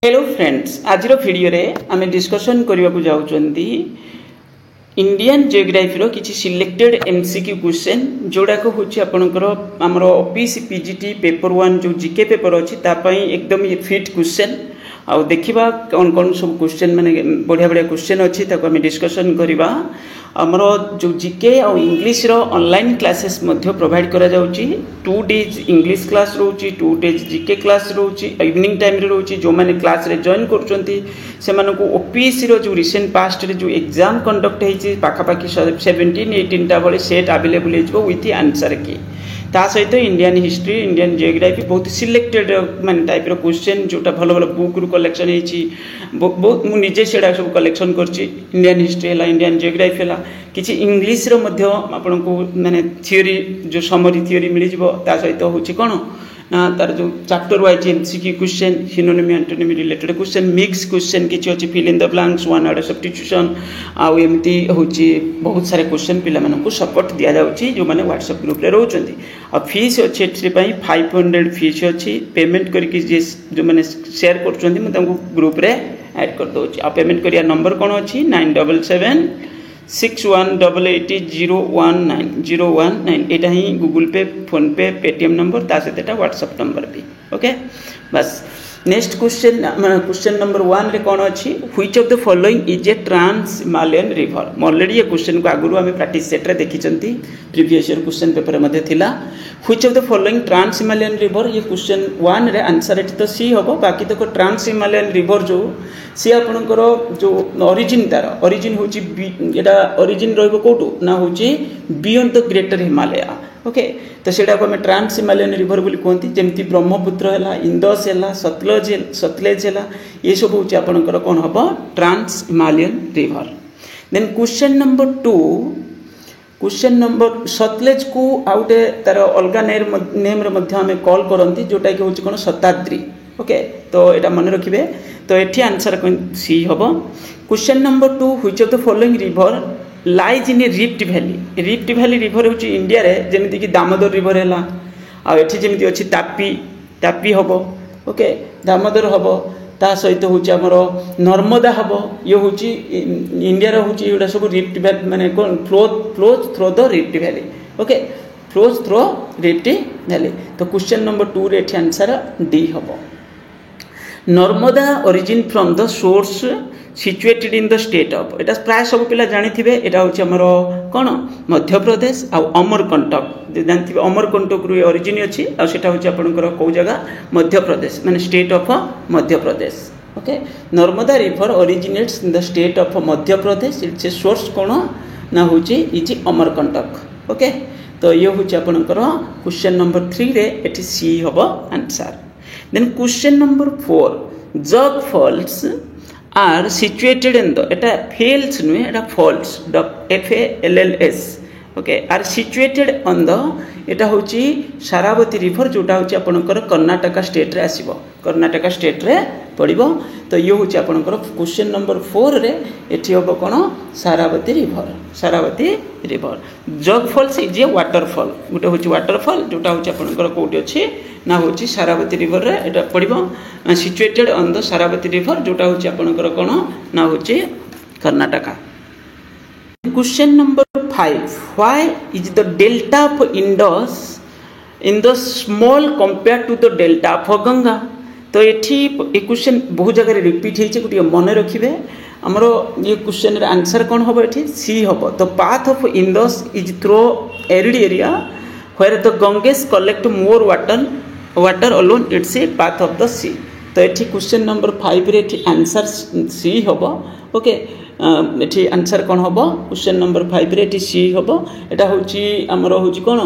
Hello friends, आज video रे आम डिस्कसन करने को जाऊँगी इंडियन जियोग्राफी रो किसी सिलेक्टेड एमसीक्यू क्वेश्चन जोड़ाक हूँ आपंकर आमर ऑफिस पीजीटी पेपर 1 जो जीके पेपर अच्छी एकदम ये फिट क्वेश्चन आउ देखा कौन कौन सब क्वेश्चन माने बढ़िया बढ़िया क्वेश्चन अच्छी आम डिस्कसन करवा आमर जो जीके और इंग्लिश रो ऑनलाइन क्लासेस प्रोवाइड करा जाउची 2 डेज इंग्लिश क्लास रोची 2 डेज जीके क्लास रोची इवनिंग टाइम रे रोची जो माने क्लास रे जॉइन करचंती से मानको ओपीएससी रो जो रिसेंट पास्ट रे जो एग्जाम कंडक्ट हेची पाखापाखी 17-18 टा बळे सेट अवेलेबल हेजो विथ आंसर की ता सहित इंडियन हिस्ट्री इंडियन जियोग्राफी बहुत सिलेक्टेड मान टाइप रो क्वेश्चन जोटा भल भल बुक रु कलेक्शन हेची बहुत मु निजे सेडा सब कलेक्शन करची इंडियन हिस्ट्री हला इंडियन जियोग्राफी हला किछि इंग्लिश रो मध्य आपनको माने थ्योरी जो समरी थ्योरी मिली जिवो ता सहित होची कोन ना तार जो chapter wise MCQ question synonym antonym related question mix question किछि अछि fill in the blanks one word substitution आ एमती होची बहुत सारे क्वेश्चन पिला मानकु सपोर्ट दिया जाउची जो माने व्हाट्सएप ग्रुप रे रहउचंती आ फीस अछि एथि पई 500 फीस अछि पेमेंट करके जो माने शेयर करचंती म तांको ग्रुप रे ऐड कर दोची आ पेमेंट करिया नंबर कोन अछि 977 6188019019 एटा ही Google Pay PhonePe Paytm number ता सहित एटा व्हाट्सएप नंबर भी ओके बस नेक्स्ट क्वेश्चन नंबर 1 रे कोन अछि which of the following is a trans Himalayan river already ये क्वेश्चन को आगुरु हमें प्रैक्टिस सेट रे देखिचंती प्रीवियस ईयर क्वेश्चन पेपर मध्ये थिला which of the following trans Himalayan river ये क्वेश्चन 1 रे आंसर एट तो सी होबो बाकी तो ट्रांस हिमालयन रिवर जो सी आपनकर जो ओरिजिन तार ओरिजिन होची एटा ओरिजिन रहबो कोटू ना होची beyond the greater Himalaya okay तो सेटा को हमें ट्रांस हिमालयन रिवर बोली कहती जमती ब्रह्मपुत्र है इंदस है सतलेज है ये सब हूँ आपंकर कौन हम trans Himalayan river then question number 2 question number Sutlej को आउटे तार अलग नेम रे कॉल करती जोटा कि हूँ कौन शताद्री ओके तो यहाँ मन रखिए तो ये आंसर सी हम question number 2 which of the following river lies in A rift valley river हूँ इंडिया रे जमीती कि दामोदर रिवर है आठी जमी अच्छी तापी हम ओके दामोदर हम ता सहित हूँ आमर नर्मदा हम ये हूँ इंडिया हूँ ये सब रिफ्ट वैली माने कौन flows through the rift valley okay flows through rift valley तो क्वेश्चन नंबर 2 रे आंसर डी हम Narmada origin from the source situated in the state of एटा प्राय सब पिला जानि थिबे एटा होछि हमर कोन मध्य प्रदेश आ अमरकंटक जानथिबे अमरकंटक रु ओरिजिन अछि आ सेटा होछि आपनकर को जगह मध्य प्रदेश माने state of Madhya Pradesh okay Narmada river originates in the state of Madhya Pradesh it's a source कोन ना होछि इज अमरकंटक ओके तो ये होछि आपनकर क्वेश्चन नंबर 3 रे एटी सी हबो answer then question number 4 Jog falls are situated in the एटा फेल्स नुए एटा falls FALLS okay are situated on the एटा होची सारावती रिवर जोटा होची आपनकर कर्नाटक स्टेट रे आसीबो कर्नाटक स्टेट रे पड़िबो तो ये होची आपनकर क्वेश्चन नंबर 4 रे एठी होबो कोन Sharavati river Jog falls is a waterfall गोटे होची वाटरफॉल जोटा होची आपनकर कोठी अछि ना होची सारावती रिवर रे एटा पड़िबो situated on the Sharavati river जोटा होची आपनकर कोन ना होची Karnataka question number 5 why is the delta of Indus in the small compare to the delta of Ganga तो ये क्वेश्चन बहुत जगह रिपीट होती मन रखिए आमर ये क्वेश्चन रे आंसर कौन हम ये सी हम the path of Indus is through arid area where the Ganges collect more water along its a path of the sea तो ये क्वेश्चन नंबर 5 रे आंसर सी हम ओके ये आंसर कौन हम क्वेश्चन नंबर 5 रे सी हम यहाँ हूँ आमर हूँ कौन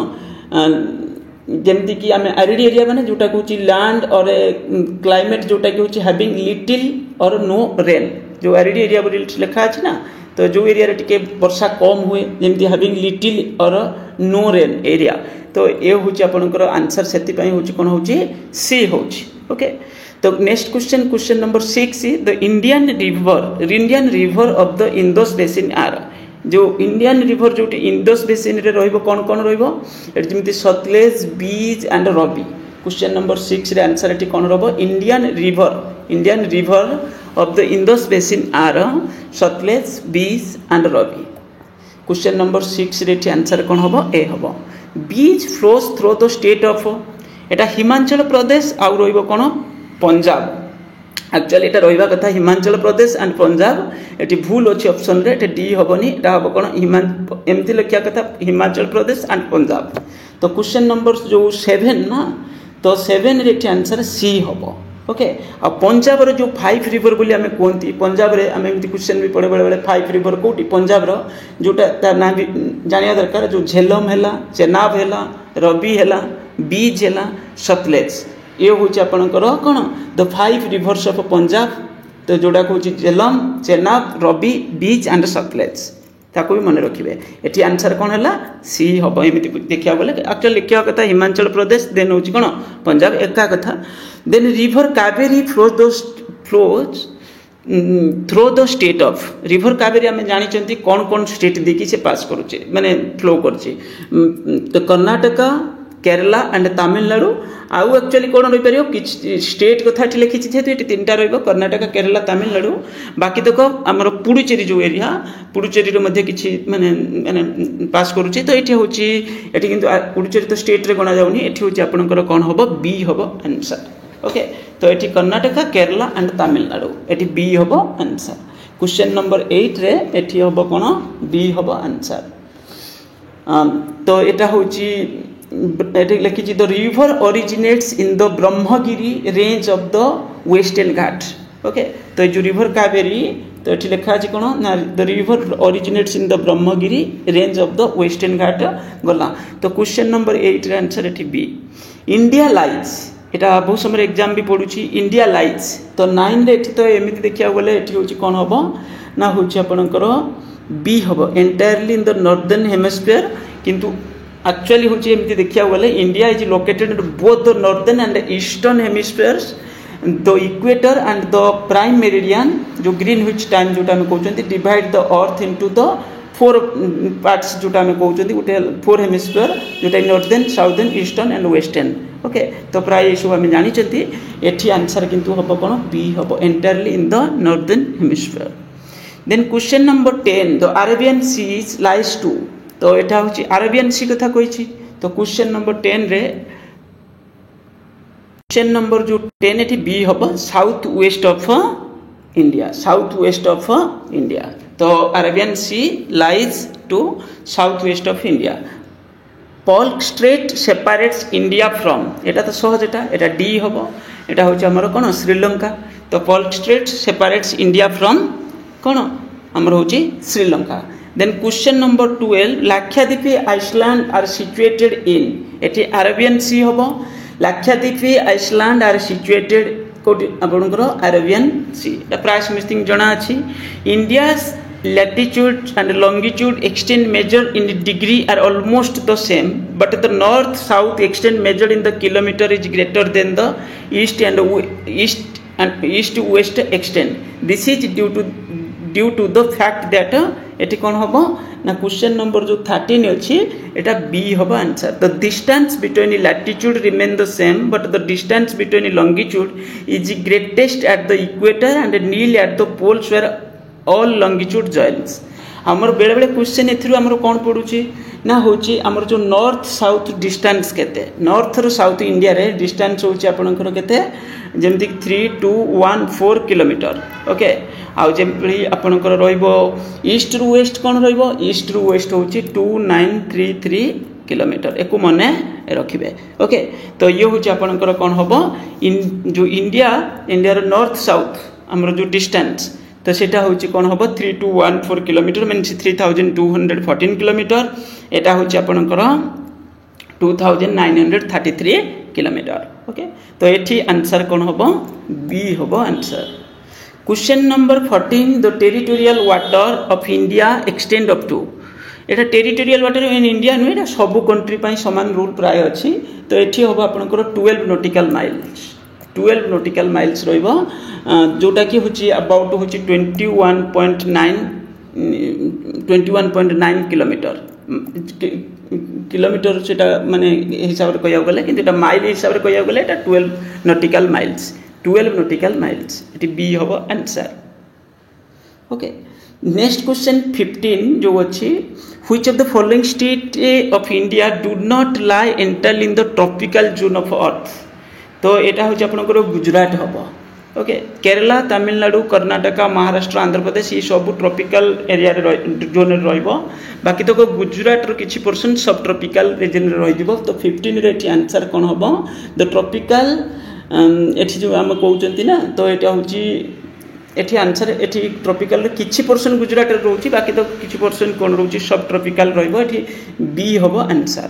जमती कि आम एरिड एरिया माने जोटा कहूँ लैंड और क्लाइमेट जोटा कि हूँ having little or no rain जो एरिड एरिया बोली लिखा अच्छे ना तो जो एरिया टिके वर्षा कम हुए जमती having little or no rain area तो ये हूँ आपंकर आंसर से हूँ कौन हूँ सी हूँ ओके तो next question number 6 the Indian river of the Indus basin are जो इंडियन रिवर जो इंडस बेसिन रे रहिबो कौन कौन रहिबो एट जमिति सतलेज बीज एंड रवि क्वेश्चन नंबर 6 रे आंसर एटी कौन रहबो Indian river Indian river of the Indus basin are Satluj, Beej and Ravi. Question number 6 रे आंसर कौन हम ए हम बीज flows through the state of एटा हिमाचल प्रदेश आउ रहिबो कोन पंजाब एक्चुअली एटा रहिबा कथा हिमाचल प्रदेश एंड पंजाब एटी भूल अछि ऑप्शन रे एटा डी हबनी एटा हबो कोन एमती लिखिया कथा हिमाचल प्रदेश एंड पंजाब तो क्वेश्चन नंबर जो 7 ना तो 7 रे आंसर सी हबो ओके आ पंजाब रो जो 5 रिवर बोली हमें कोनती पंजाब रे हमें एमती क्वेश्चन भी पड़े बड़े 5 रिवर कोटी पंजाब रो जोटा ता ना भी जानिया दरकार जो झेलम हैला चेनाब हैला रवि हैला बीज हैला सतलेज ये हूँ आपणकर कौन द 5 रिवर्स ऑफ पंजाब तो जोड़ा हूँ झेलम चेनाब रवि बीज एंड सतलेज ताको भी मन रखिए ये आंसर कौन है सी हम एमती देखा बोले एक्चुअली लिखा कथा हिमाचल प्रदेश देन हूँ कौन पंजाब एका कथा then river Kaveri flows through the state of river Kaveri आम जानी कौन कौन स्टेट देखिए से पास करुचे माने फ्लो कर तो कर्नाटका केरला एंड तमिलनाडु आउ एक्चुअली कौन रही पार कि स्टेट कथा लिखी जेहतु ये 3टा कर्नाटक केरला तमिलनाडु बाकी तक आमर पुडुचेरी जो एरिया पुडुचेरी मध्य किसी माने माने पास करुचे तो ये हूँ ये किंतु पुडुचेरी तो स्टेट रे गणा जाऊनी ये हूँ आपंकर कौन हम बी हम आंसर ओके तो ये कर्नाटक केरला एंड तमिलनाडु ये बी हम आंसर क्वेश्चन नंबर 8 रे ये हम कौन बी हम आंसर तो यहाँ हूँ लिखी the river originates in the Brahmagiri range of the western Ghat okay तो जो रिवर कावेरी तो ये लिखा है कौन ना the river originates in the Brahmagiri range of the western Ghat गला तो क्वेश्चन नंबर 8 रे आंसर ये बी इंडिया लाइज यहाँ बहुत समय एग्जाम भी पड़ुची इंडिया लाइज तो 9 रे तो एमती देखा गले ये हूँ कौन हम ना हूँ आपणकर बी हम entirely in the northern hemisphere किंतु एक्चुअली हूँ एमती देखा गले India is located both the northern and eastern hemispheres the equator and the prime meridian जो ग्रीनविच टाइम जोटा आम कहते divide the earth into the 4 parts जोटा आम कहते गोटे 4 हेमिस्फीयर जोटा northern southern eastern and western okay तो प्राय ये सब आम जानी ये आंसर किंतु हम कौन बी हम entirely in the northern hemisphere then question number 10 the Arabian sea lies to तो यहाँ हूँ अरेबियन सी कथा कही तो क्वेश्चन नंबर 10 रे क्वेश्चन नंबर जो 10 ये बी हम south west of India south west of India तो Arabian sea lies to south west of India Palk strait separates India from एटा तो सहज एटा डी हम यहाँ हूँ आमर कौन श्रीलंका तो Palk strait separates India from कौन आमर हूँ Sri Lanka then question number 12 Lakshadweep island are situated in एटी अरेबियन सी हम लाक्षाद्वीप आइसलैंड आर सिचुएटेड कोटी आपनकर अरेबियन सी प्राय समथिंग जना अछि India latitude and longitude extent measured in degree are almost the same but the north south extent measured in the kilometer is greater than the east west extent this is due to the fact that eighty कौन हम ना question number जो 13 अच्छी एटा B हम answer the distance between latitude remain the same but the distance between longitude is greatest at the equator and nil at the poles where all longitude joins आमर बेले बेले क्वेश्चन एमर कौन पड़ुची ना हूँ आमर जो नॉर्थ साउथ डिस्टेंस केते north रो south India रे डिस्टेंस होची आपनकर केते जेमति 3214 किलोमीटर ओके आउ जेमि आपनकर रहइबो ईस्ट रु वेस्ट कोन रहइबो ईस्ट रु वेस्ट होची 2933 किलोमीटर एको मने रखिबे ओके तो ये होची आपनकर कोन हबो जो इंडिया रो नॉर्थ साउथ हमर जो डिस्टेंस तो सेटा होची कोन हबो 3214 किलोमीटर मींस 3214 किलोमीटर एटा होची आपनकर 2933 किलोमीटर ओके तो एठी आंसर कोन हबो बी हबो answer question number 14 the territorial water of India extend up to एटा टेरिटोरियल वाटर इन इंडिया नु एटा सब कंट्री पई समान रूल प्राय अछि तो एठी हबो आपनकर 12 नॉटिकल माइल्स 12 नॉटिकल माइल्स रहइबो जोटा कि होची अबाउट होची 21.9 किलोमीटर किलोमीटर सेटा माने हिसाब रे कहया गले किंतु एटा माइल हिसाब रे कहया गले एटा 12 नॉटिकल माइल्स 12 nautical miles एटी बी हबो आंसर ओके नेक्स्ट क्वेश्चन 15 जो अच्छी which of the following state of India do not lie entirely in the tropical zone of earth तो एटा होची आपनकर गुजरात हबो ओके केरला तमिलनाडु कर्नाटक महाराष्ट्र आंध्र प्रदेश ये सब ट्रॉपिकल एरिया जोन रहिबो बाकी तो गुजरात रो किछि परसेंट सब ट्रॉपिकल रीजन रे रहिबो तो 15 रे एटी आंसर कोन हबो द ट्रॉपिकल एठी जो हम कहउचंती ना तो एटा होची एठी आंसर एठी ट्रॉपिकल रे किछि परसेंट गुजरात रे रहउची बाकी तो किछि परसेंट कोन रहउची सब ट्रॉपिकल रहिबो एठी बी हबो answer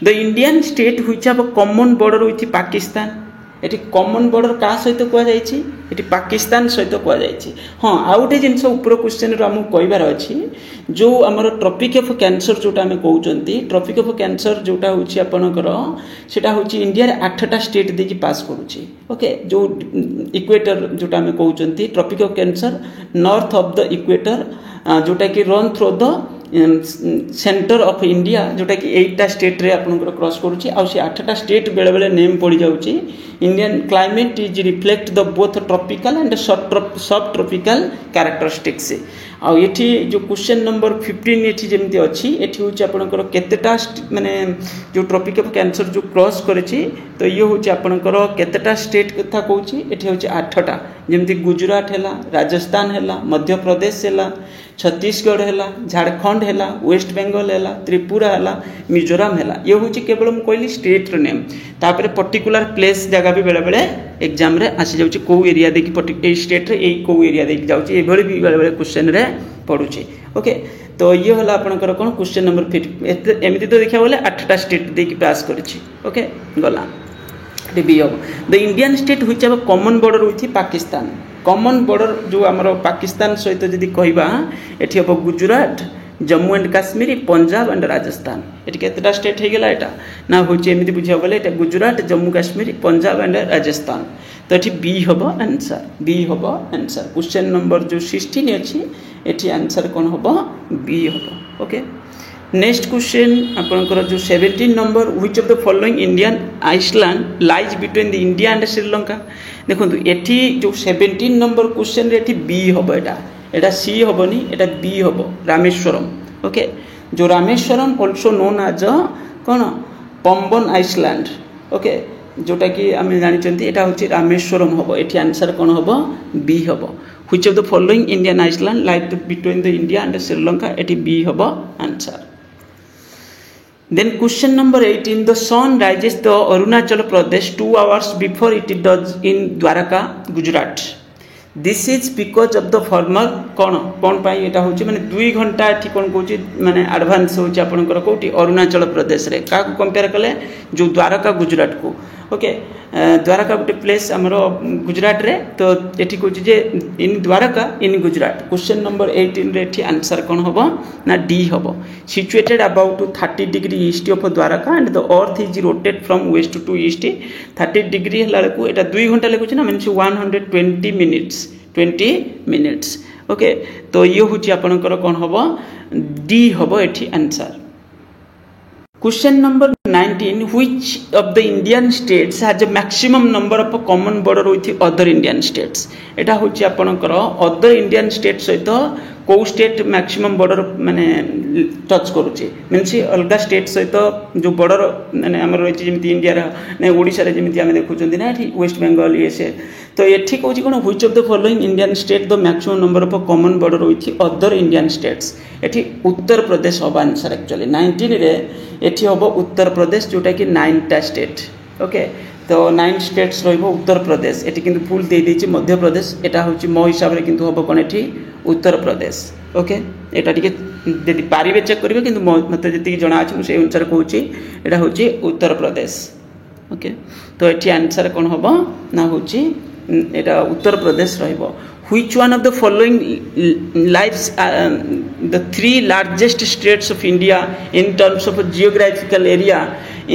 the Indian state which have a common border with Pakistan eighty common border का सहित कह जायछि एटी पाकिस्तान सहित कह जायछि हां आ उठे जिंस ऊपर क्वेश्चन रो हम कहबार अछि जो हमर ट्रॉपिक ऑफ कैंसर जोटा हम कहउचंती ट्रॉपिक ऑफ कैंसर जोटा होछि आपनकर सेटा होछि इंडिया रे 8टा स्टेट देकी पास करूछि ओके जो इक्वेटर जोटा हम कहउचंती tropic of cancer north of the equator जोटा कि run through the centre of India जोटा कि 8टा स्टेट रे आपनकर क्रॉस करूछि आ से 8टा स्टेट बेले बेले नेम पड़ी जाउछि Indian climate is reflect the both tropical and sub tropical characteristics आ एठी जो क्वेश्चन नंबर 15 एठी जेमति अछि एठी होछि आपनकर केतेटा माने जो ट्रॉपिक ऑफ कैंसर जो क्रॉस करेछि तो ये होछि आपनकर केतेटा स्टेट कथा कहउछि एठी होछि 8टा जेमति गुजरात हैला राजस्थान हैला मध्य प्रदेश हैला छत्तीसगढ़ हैला झारखंड हैला वेस्ट बंगाल हैला त्रिपुरा हैला मिजोरम हैला ये होछि केवल हम कहली स्टेट रो नेम तापर पर्टिकुलर प्लेस जगह भी बेले बेले एग्जाम रे आसी जाउछि को एरिया देखि पर्टिकुलर स्टेट रे ए को एरिया देखि जाउछि ए भली भी बेले बेले क्वेश्चन रे पडुछि ओके तो ये होला आपनकर कोन क्वेश्चन नंबर 5 एमिति तो देखिया बोले 8टा स्टेट देखि पास करिछि ओके गला B of the Indian state which have a common border with Pakistan common border जो आमर पाकिस्तान सहित जदि कहबा एठी हम गुजरात जम्मू एंड काश्मीर पंजाब एंड राजस्थान एठी केतेटा स्टेट हे गेला एटा ना होची एमिति बुझिया बोले एटा गुजरात जम्मू काश्मीर पंजाब एंड राजस्थान तो एठी बी हबो आंसर क्वेश्चन नंबर जो 16 अछि एठी आंसर कोन हबो बी हबो ओके नेक्स्ट क्वेश्चन आपनकर जो 17 number which of the following Indian island lies between the India and Sri Lanka देखो एठी जो 17 नंबर क्वेश्चन रे एठी बी हबो एटा सी हबोनी एटा बी हबो रामेश्वरम ओके जो रामेश्वरम आल्सो नोन एज कोन पंबन आइसलैंड ओके जोटा कि आम जानी एटा होची रामेश्वरम हबो एठी आंसर कोन हबो बी हबो which of the following Indian island lies between the India and Sri Lanka एठी बी हबो answer Then question number 18 the sun rises the Arunachal Pradesh 2 hours before it does in Dwaraka Gujarat this is because of the former कौन पाई एटा होची माने 2 घंटा एठी कोन कहूची माने advance होची आपनकर कोठी अरुणाचल प्रदेश रे का कंपेयर कले जो द्वारका गुजरात को ओके द्वारका गोटे प्लेस हमर गुजरात रे तो एठी कहूची जे in Dwarka in Gujarat question number 18 रे एठी आंसर कोन हबो ना डी हबो situated about 30 degree east of Dwarka and the earth is rotate from west to east 30 degree हला को एटा 2 घंटा लेकुची ना मींस 120 मिनिट्स ओके तो ये होची आपनकर कोन हबो डी हबो एठी answer question number 19 which of the Indian states has a maximum number of common border with other Indian states एटा होची आपनकर अदर इंडियन स्टेट सहित को स्टेट मैक्सिमम बॉर्डर माने टच करूची मींस अलगा स्टेट सहित जो बॉर्डर माने हमर रहिची जेमिति इंडिया रे ने ओडिसा रे जेमिति हम देखुचंदी ना एठी वेस्ट बंगाल ये से तो एठी कहूची कोन which of the following Indian state the maximum number of common border with other Indian states एठी उत्तर प्रदेश हबा आंसर एक्चुअली 19 रे एठी हबो उत्तर प्रदेश जोटा कि 9टा स्टेट ओके तो 9 स्टेट्स रहिबो उत्तर प्रदेश एठी किंतु फुल दे देछि मध्य प्रदेश एटा होछि मो हिसाब रे किंतु हबो कोन एठी उत्तर प्रदेश ओके एटा टिके जदि पारिबे चेक करिवे किंतु मते जति जणा अछि से अनुसार कहूछि एटा होछि उत्तर प्रदेश ओके तो एठी आंसर कोन हबो ना होछि एटा उत्तर प्रदेश रहिबो which one of the following lies the 3 largest states of India in terms of geographical area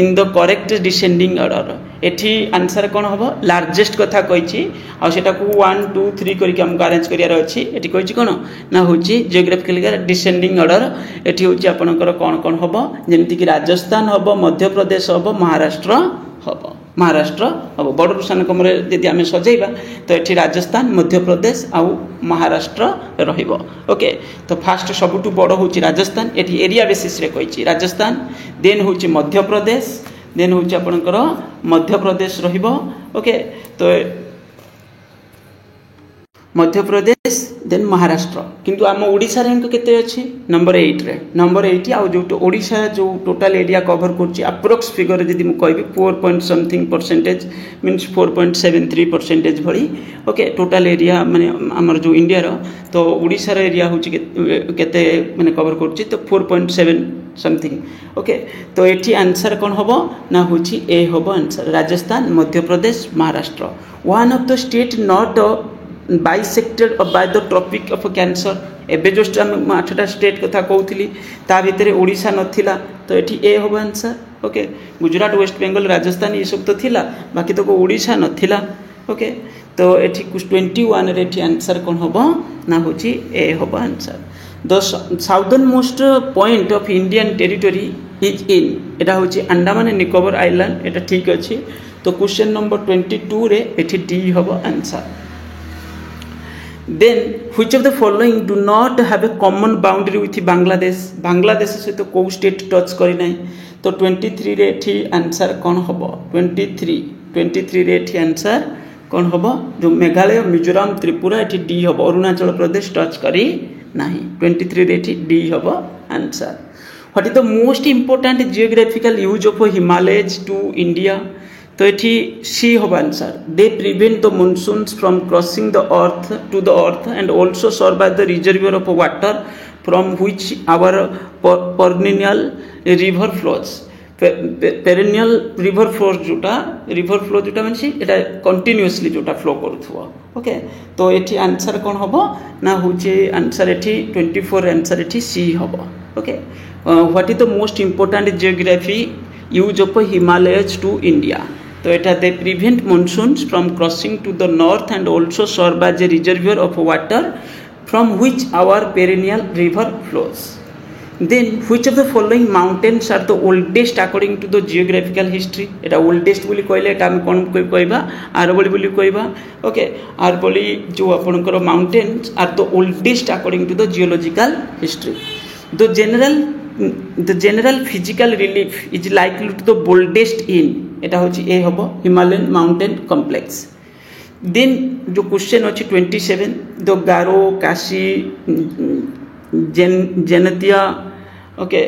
in the correct descending order एठी आंसर कोन हबो लार्जेस्ट कथा कहिछि आ सेटा को 1 2 3 करिक हम अरेंज करियार अछि एठी कहिछि कोन ना होछि जियोग्राफिकल डिसेंडिंग ऑर्डर एठी होछि आपनकर कोन कोन हबो जेमिति कि राजस्थान हबो मध्य प्रदेश हबो महाराष्ट्र हबो महाराष्ट्र हम बड़ सान कम यदि आम सजेबा तो ये राजस्थान मध्य प्रदेश आउ महाराष्ट्र रहिबो। ओके तो फास्ट सबुठ बड़ हूँ राजस्थान ये एरिया बेसीस कही राजस्थान देन हूँ मध्य प्रदेश देन हूँ आपणकर मध्य प्रदेश रहिबो। ओके तो मध्य प्रदेश देन महाराष्ट्र किंतु आम ओडिशा रैंक केते अछि नंबर 8 रे नंबर 8 आउ जो ओडिशा जो टोटल एरिया कवर करछि अप्रोक्स फिगर यदि मु कहबी 4 पॉइंट समथिंग परसेंटेज मींस 4.73% भली। ओके टोटल एरिया माने हमर जो इंडिया रो तो ओडिशा रो एरिया होछि केते माने कवर करछि तो 4.7 समथिंग। ओके तो एठी आंसर कोन होबो ना होछि ए होबो answer Rajasthan Madhya Pradesh Maharashtra. One of the state not bisected by the tropic of cancer एबे जस्ट हम 8टा स्टेट कथा कहूली ता भितर ओडिशा नथिला तो एठी ए होबो answer. Okay Gujarat west Bengal Rajasthan ये सब तो थिला बाकी तो ओडिशा नथिला। ओके तो एठी 21 रे एठी आंसर कोन होबो ना होची ए होबो answer. The southern most point of Indian territory is in एटा होची अंडमान एंड निकोबर आइलैंड एटा ठीक अछि तो क्वेश्चन नंबर 22 रे एठी डी होबो answer. Then which of the following do not have a common boundary with Bangladesh Bangladesh सहित को स्टेट टच करी नहीं तो 23 रे एठी आंसर कौन होबो 23 रे एठी आंसर कौन होबो जो मेघालय मिजोरम त्रिपुरा एठी डी होबो अरुणाचल प्रदेश टच करी नहीं 23 रे एठी डी होबो answer. What is the most important geographical use of Himalayas to India तो ये सी होगा answer. They prevent the monsoons from crossing the earth to the earth and also serve as the reservoir of water from which our perennial river flows perennial river flows जोटा माने एटा continuously जोटा flow करूथुवा। Okay तो एठी answer कोन होबो ना होचे answer एठी 24 आंसर एठी सी होबो। Okay what is the most important geography use of Himalayas to India तो एटा they prevent monsoons from crossing to the north and also serve as a reservoir of water from which our perennial river flows. Then which of the following mountains are the oldest according to the geographical history एटा oldest बोली कहले एटा हम कोन कहबा आरबोली बोली कहबा। Okay आरबोली जो आपनकर mountains are the oldest according to the geological history. The general physical relief is likely to the boldest in एटा होची ए होबो हिमालयन माउंटेन कॉम्प्लेक्स। देन जो क्वेश्चन अछि 27 the Garo Khasi Jaintia okay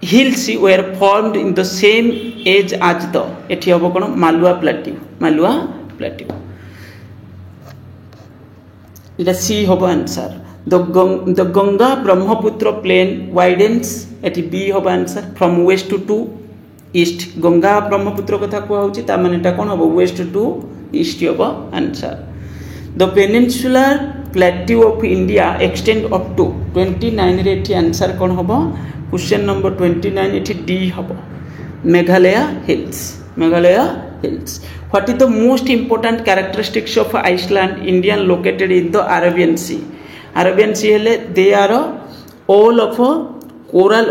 hills were formed in the same age as the एठी होबो कोन Malwa plateau इटा C होबो answer. The Ganga Brahmaputra plain widens एटी B होबो answer from west to east Ganga Brahmaputra कथा को होची ता माने एटा कोन होबो वेस्ट टू ईस्ट होबो answer. The peninsular plateau of India extend up to 29 रे एठी आंसर कोन होबो क्वेश्चन नंबर 29 एठी डी होबो Meghalaya hills. What is the most important characteristics of island Indian located in the Arabian Sea हेले they are all of coral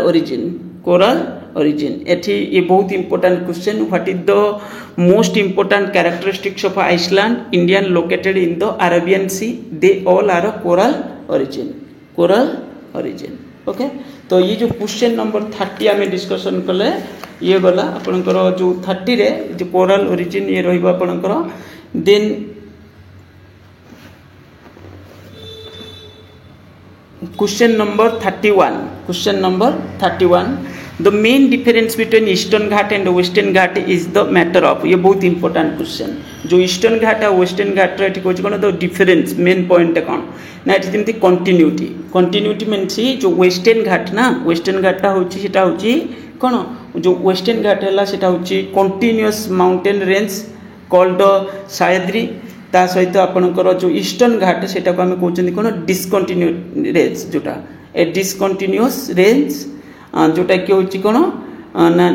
origin एठी ये बहुत important question. What is the most important characteristics of island Indian located in the Arabian Sea they all are coral origin. Okay तो ये जो question number 30 आम discussion कले ये गला आपनकर जो 30 रे जो कोरल ओरिजिन ये रहिबो आपनकर। Then question number 31 the main difference between eastern Ghat and western Ghat is the matter of ये बहुत इंपोर्टेंट क्वेश्चन जो ईस्टर्न घाट और वेस्टर्न घाट रे ठीक कोन द डिफरेंस मेन पॉइंट कोन ना एठी जेमति कंटिन्यूटी मींस जो वेस्टर्न घाटा होची सेटा होची कोन जो वेस्टर्न घाट हैला सेटा होची continuous mountain range called Sahyadri ता सहित आपनकर जो ईस्टर्न घाट सेटा को हम कहउछन कोन डिसकंटिन्यू रेंज जोटा ए डिसकंटिन्यूअस रेंज जोटा कि होची कोन ना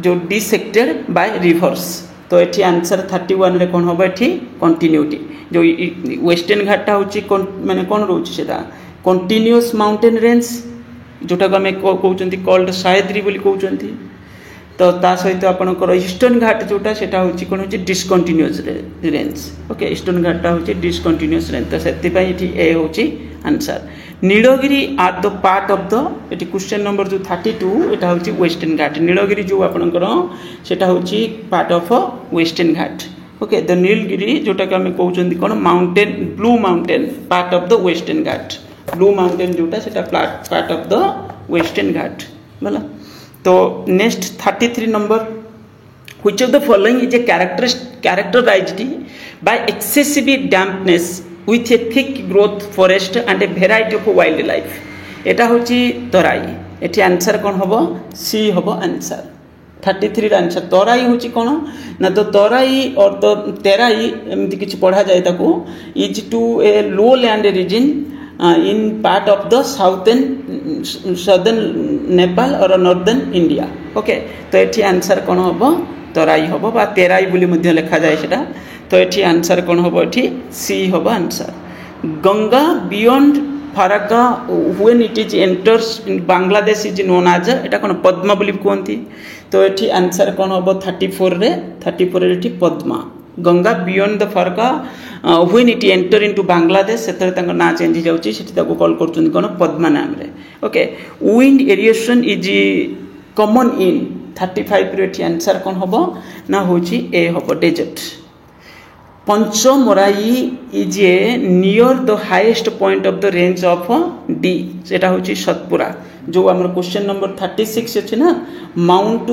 जो डिसेक्टेड बाय रिवर्स तो एठी आंसर 31 रे कोन होबा एठी कंटिन्यूटी जो वेस्टर्न घाटा होची माने कोन रहउची सेटा कंटिन्यूअस माउंटेन रेंज जोटा को हम कहउछन कॉल्ड सह्याद्री बोली कहउछन तो ता सहित आपणकर ईस्टर्न घाट जोटा सेटा होची कोन होची डिसकंटिन्यूअस रेंज ओके ईस्टर्न घाटा होची डिसकंटिन्यूअस रेंज तो सेति पई एठी ए होची answer Nilgiri are the part of the एटी क्वेश्चन नंबर जो 32 एटा होची वेस्टर्न घाट नीलगिरी जो आपणकर सेटा होची part of Western Ghat okay the Nilgiri जोटा कि हमें कहउचंदी कोन mountain blue mountain part of the western Ghat blue mountain जोटा सेटा part of the western Ghat बोला तो next 33 number which of the following is a characterized by excessive dampness with a thick growth forest and a variety of wildlife एटा होची तराई एठी answer कोन होबो सी होबो answer 33 रा आंसर तराई होची कोन ना तो तराई और तो तेराई एमति किछ पढ़ा जाय ताको is to a low land region in part of the southern Nepal or northern India okay तो एठी आंसर कोन होबो तराई होबो बा तेराई बोली मध्ये लिखा जाय सेटा तो एठी आंसर कोन होबो एठी सी होबो answer Ganga beyond Farakka when it is enters in Bangladesh is known as एटा कोन पद्मा बोली कोंती तो एठी आंसर कोन होबो 34 रे एठी Padma Ganga beyond the Farakka when it enter into Bangladesh सेतरे तांको ना चेंज जाउची सेठी ताको कॉल करचुन कोन पद्मा नाम रे okay wind aeration is common in 35 रे एठी आंसर कोन होबो ना होची ए होबो desert Pachmarhi is a near the highest point of the range of the सेटा होची सतपुरा जो हमर क्वेश्चन नंबर 36 अछि ना माउंट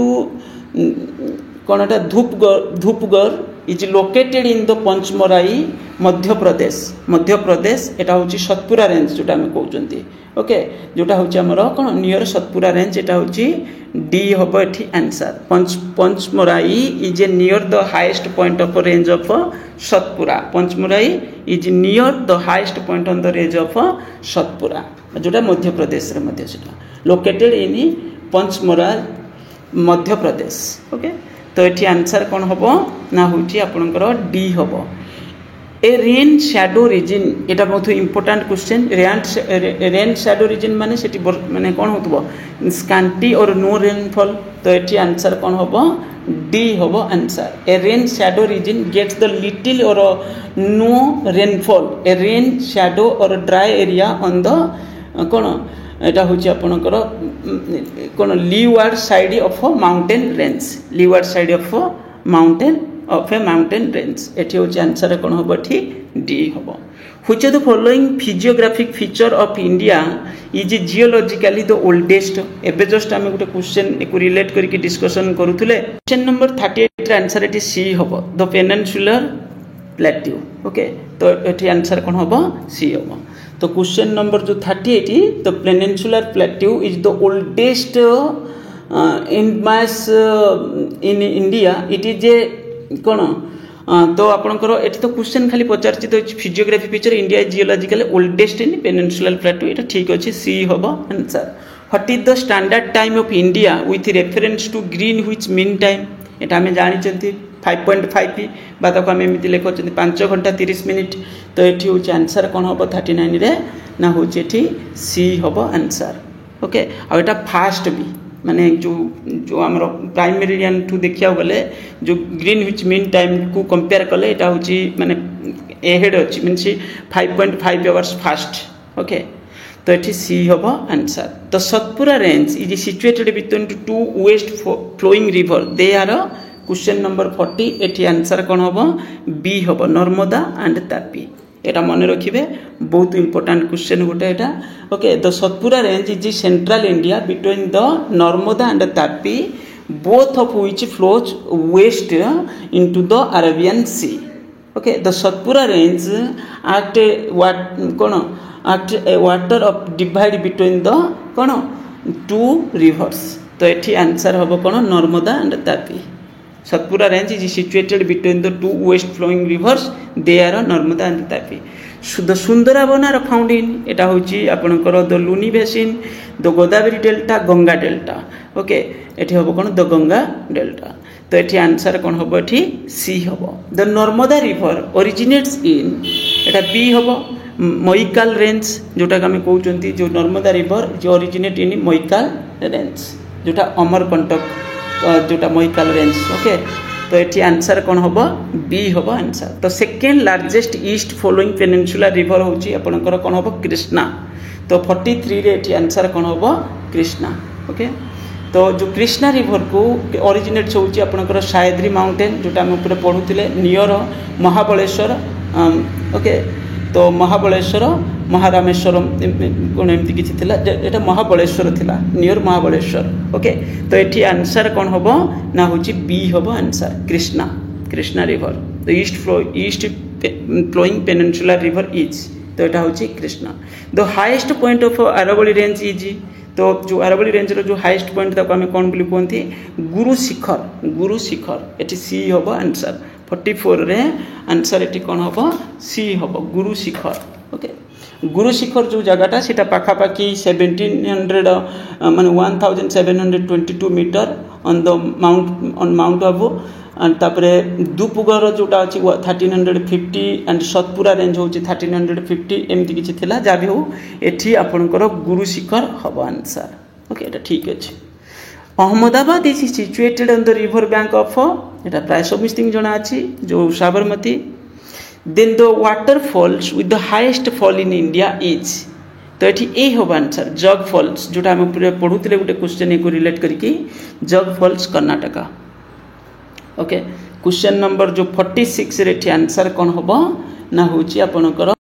कोनटा Dhupgarh is located in the Pachmarhi Madhya Pradesh एटा होची सतपुरा रेंज जोटा हम कहउचंती ओके जोटा होची हमर कोन नियर सतपुरा रेंज एटा होची डी होबो एठी answer Pachmarhi is a near the highest point of range of Satpura Pachmarhi is near the highest point on the range of Satpura जोटा मध्य प्रदेश रे मध्य सेटा located in पंचमराई Madhya Pradesh okay तो एठी आंसर कोन होबो ना होची आपनकर डी होबो ए रेन शैडो रीजन एटा बहुत important question rain shadow reason माने सेठी माने कोन होतबो स्कांटी और नो रेनफॉल तो एठी आंसर कोन होबो डी होबो answer a rain shadow region gets the little or no rainfall a rain shadow or dry area on the कोन एटा होची आपनकर कोन leeward side of mountain range leeward side of mountain range एठी होची आंसर कोन होबो ठी डी होबो which of the following physiographic feature of India is geologically the oldest एबे जस्ट हम गुटे क्वेश्चन एको रिलेट करके डिस्कशन करूथले क्वेश्चन नंबर 38 रा आंसर एठी सी होबो द पेनिनसुलर प्लेट्यू ओके तो एठी आंसर कोन होबो सी होबो तो क्वेश्चन नंबर जो 38 the peninsular plateau is the oldest in mass in India it is a कोन तो आपनकर एठी तो क्वेश्चन खाली पचारछि तो physiography feature India geologically oldest in peninsular plateau एटा ठीक अछि सी होबो answer what is the standard time of India with reference to Greenwich mean time एटा हमें जानिचंती 5.5 बा ताको हम एमिति लेखोचंती 5 घंटा 30 मिनिट तो एठी होची आंसर कोन होबो 39 रे ना होची एठी सी होबो आंसर ओके आ एटा फास्ट भी माने जो हमरो प्राइमरीयन टू देखिया गले जो ग्रीनविच मीन टाइम को कंपेयर करले एटा होची माने एहेड अछि मींस 5.5 आवर्स फास्ट ओके तो एठी सी होबो answer the Satpura range is situated between two west flowing river they are question number 40 एठी आंसर कोन होबो बी होबो नर्मदा एंड तापी एटा मन रखिबे बहुत इंपोर्टेंट क्वेश्चन गोटे एटा okay the Satpura range is central India between the Narmada and Tapi both of which flows west into the Arabian Sea okay the Satpura range act a water of divide between the कोन two rivers तो एठी answer होबो कोन Narmada and Tapi Satpura range is situated between the two west flowing rivers they are Narmada and Tapi the Sundarban are found in एटा होची आपनकर the Luni basin the Godavari delta Ganga delta okay एठी होबो कोन द गंगा डेल्टा तो एठी आंसर कोन होबो एठी सी होबो the Narmada river originates in Etah B होबो मोइकाल रेंज जोटा हम कहउचंती जो नर्मदा रिवर जो ओरिजिनेट इन मोइकाल रेंज जोटा अमरकंटक जोटा महिकाल रेंज ओके तो ये आंसर कौन हम बी हम आंसर तो second largest east following peninsular river हूँ आपंकर कौन हम कृष्णा तो 43 रे ये आंसर कौन हम कृष्णा ओके तो जो कृष्णा रिवर को ओरिजिनेट होची आपनकर सायद्री माउंटेन जोटा हम ऊपर पढ़ुले नियर महाबलेश्वर ओके तो महाबलेश्वर महारामेश्वरम कौन एमती किसी थिला एटा महाबलेश्वर थिला नियर महाबलेश्वर ओके तो ये आंसर कौन हम ना हूँ बी हम answer Krishna Krishna river the east flowing peninsular river is तो यहाँ हूँ Krishna the highest point of Aravalli range is तो जो अरावली रेंज रो जो हाईएस्ट पॉइंट ताको आम कौन बोली कहते गुरु शिखर ये सी हम आंसर 44 रे आंसर ये कौन हम सी हम गुरु शिखर ओके गुरु शिखर जो जगहटा सीटा पाखापाखि 1700 माने 1722 metre on the mount Abu तापरे दुपुगर जोटा अच्छी 1350 एंड सतपुरा रेंज हूँ 1350 एमती किसी थिला जहाँ भी हो एठी आपणकर गुरु शिखर हम आंसर ओके एटा ठीक अच्छे Ahmedabad is situated on the river bank of एटा प्राय समस्ती जना अच्छी जो Sabarmati then the waterfalls with the highest fall in India is तो ये ए हम आंसर जग फॉल्स जोटा आम पढ़ुले गोटे क्वेश्चन को रिलेट करके Jog falls Karnataka okay question number जो 46 रे आंसर कौन हम ना हूँ आपणकर